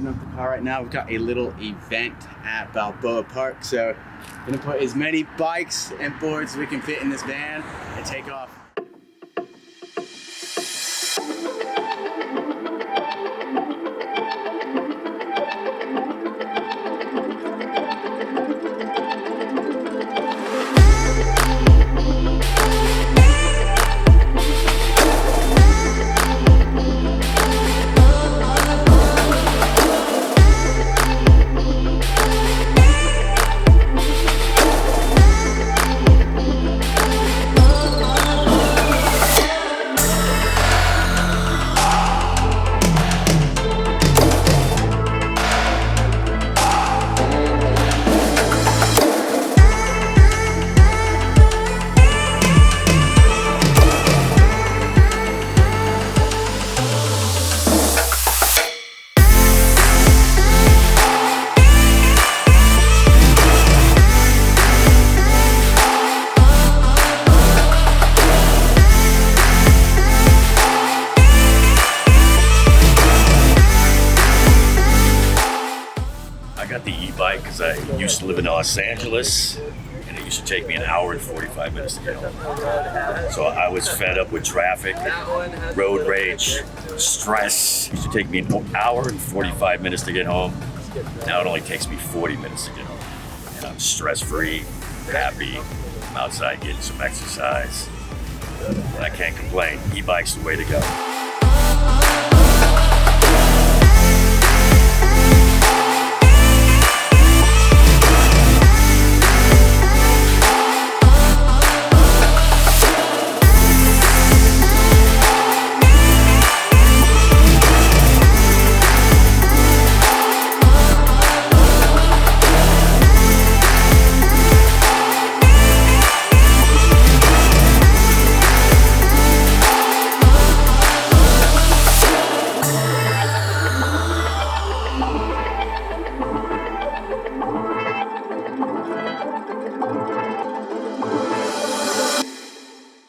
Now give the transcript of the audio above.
loading up the car right now. We've got a little event at Balboa Park, so I'm gonna put as many bikes and boards as we can fit in this van and take off. I got the e-bike because I used to live in Los Angeles and it used to take me an hour and 45 minutes to get home. So I was fed up with traffic, road rage, stress. It used to take me an hour and 45 minutes to get home. Now it only takes me 40 minutes to get home. And I'm stress-free, happy, I'm outside getting some exercise. And I can't complain. E-bike's the way to go.